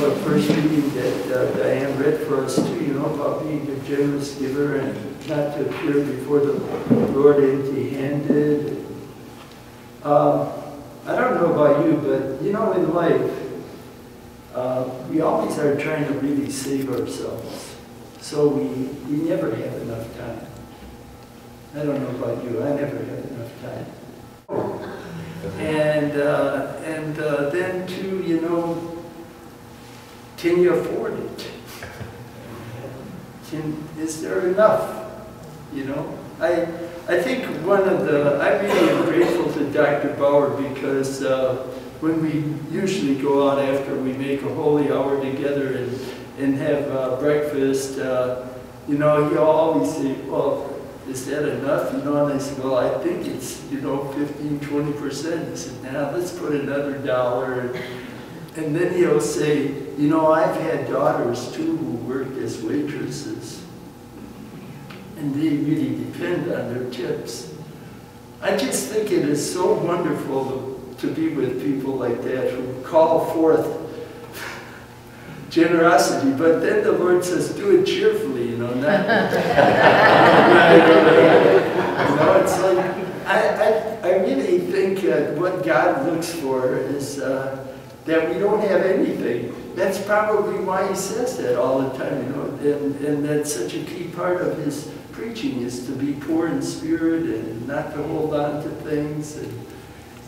the first reading that Diane read for us too, you know, about being a generous giver and not to appear before the Lord empty-handed. I don't know about you, but you know, in life, we always are trying to really save ourselves. So we never have enough time. I don't know about you, I never have enough time. And then too, you know, can you afford it? Is there enough? You know, I think I'm really am grateful to Dr. Bauer because when we usually go out after we make a holy hour together and have breakfast, you know, he'll always say, well, is that enough? You know, and I said, well, I think it's, you know, 15, 20%. He said, now let's put another $1. And then he'll say, you know, I've had daughters too who worked as waitresses. And they really depend on their tips. I just think it is so wonderful to be with people like that who call forth generosity, but then the Lord says, do it cheerfully, you know, not, you know, it's like, I really think what God looks for is that we don't have anything. That's probably why he says that all the time, you know, and that's such a key part of his preaching is to be poor in spirit and not to hold on to things,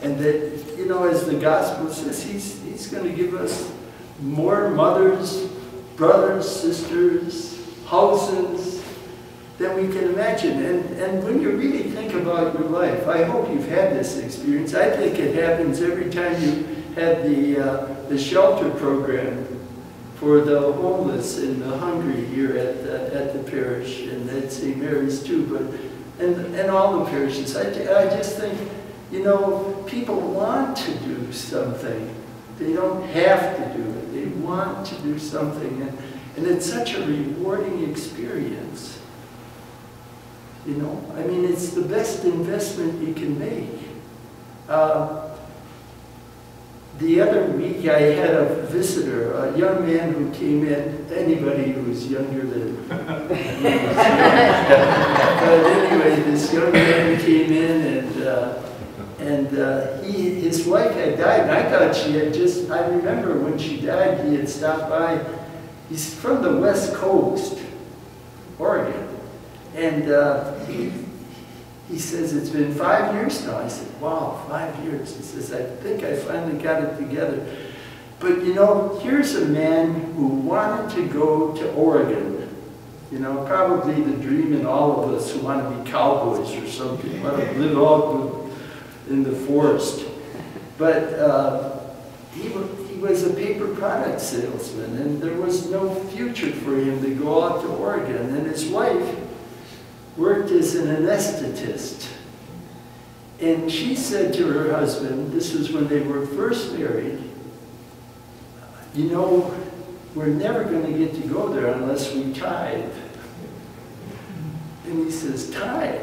and that, you know, as the gospel says, he's going to give us more mothers, brothers, sisters, houses than we can imagine. And when you really think about your life, I hope you've had this experience. I think it happens every time you have the shelter program for the homeless and the hungry here at the parish and at St. Mary's too, but and all the parishes. I just think, you know, people want to do something. They don't have to do it. They want to do something, and it's such a rewarding experience. You know, I mean, it's the best investment you can make. The other week I had a visitor, a young man who came in, anybody who's younger than me. But anyway, this young man came in and his wife had died, and I thought she had just, I remember when she died, he had stopped by. He's from the West Coast, Oregon, and he says, it's been 5 years now. I said, wow, 5 years. He says, I think I finally got it together. But you know, here's a man who wanted to go to Oregon. You know, probably the dream in all of us who want to be cowboys or something, want to live out in the forest. But he was a paper product salesman, and there was no future for him to go out to Oregon. And his wife worked as an anesthetist. And she said to her husband, this was when they were first married, you know, we're never going to get to go there unless we tithe. And he says, tithe?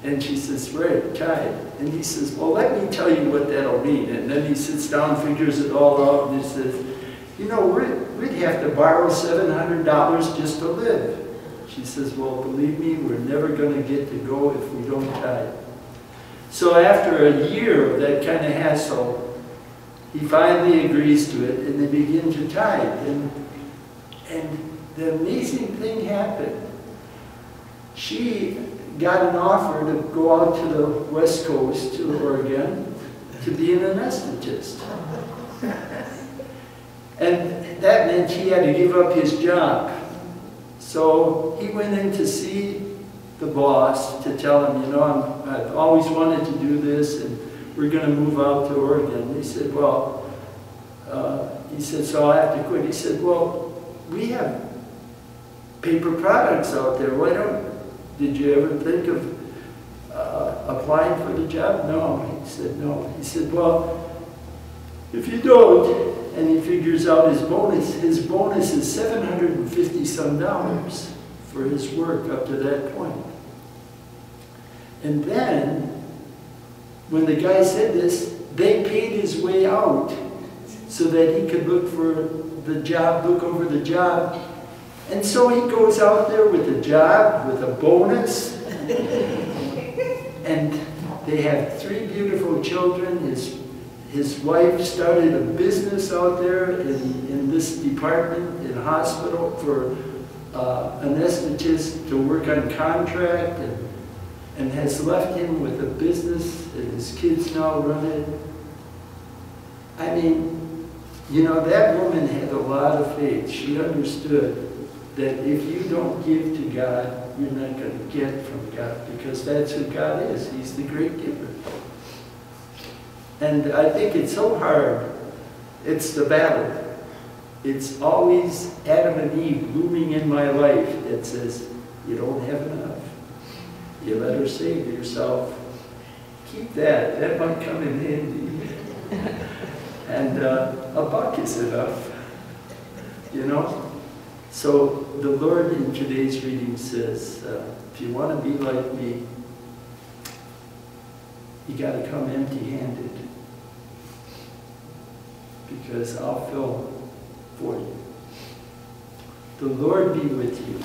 And she says, right, tithe. And he says, well, let me tell you what that'll mean. And then he sits down, figures it all out, and he says, you know, we'd have to borrow $700 just to live. She says, well, believe me, we're never going to get to go if we don't tithe. So after a year of that kind of hassle, he finally agrees to it, and they begin to tithe. And the amazing thing happened. She got an offer to go out to the West Coast, to Oregon, to be an anesthetist. And that meant he had to give up his job. So he went in to see the boss to tell him, you know, I've always wanted to do this, and we're going to move out to Oregon. He said, well, so I have to quit. He said, well, we have paper products out there. Did you ever think of applying for the job? No. He said, no. He said, well, if you don't, and he figures out his bonus is $750 for his work up to that point. And then, when the guy said this, they paid his way out so that he could look for the job, look over the job. And so he goes out there with a job, with a bonus. And they have 3 beautiful children. His wife started a business out there in this department, in a hospital, for anesthetist to work on contract, and has left him with a business, and his kids now run it. I mean, you know, that woman had a lot of faith. She understood that if you don't give to God, you're not going to get from God, because that's who God is. He's the great giver. And I think it's so hard. It's the battle. It's always Adam and Eve looming in my life that says, you don't have enough. You better say to yourself, keep that. That might come in handy. And a buck is enough. You know? So the Lord in today's reading says, if you want to be like me, you got to come empty-handed, because I'll fill for you. The Lord be with you.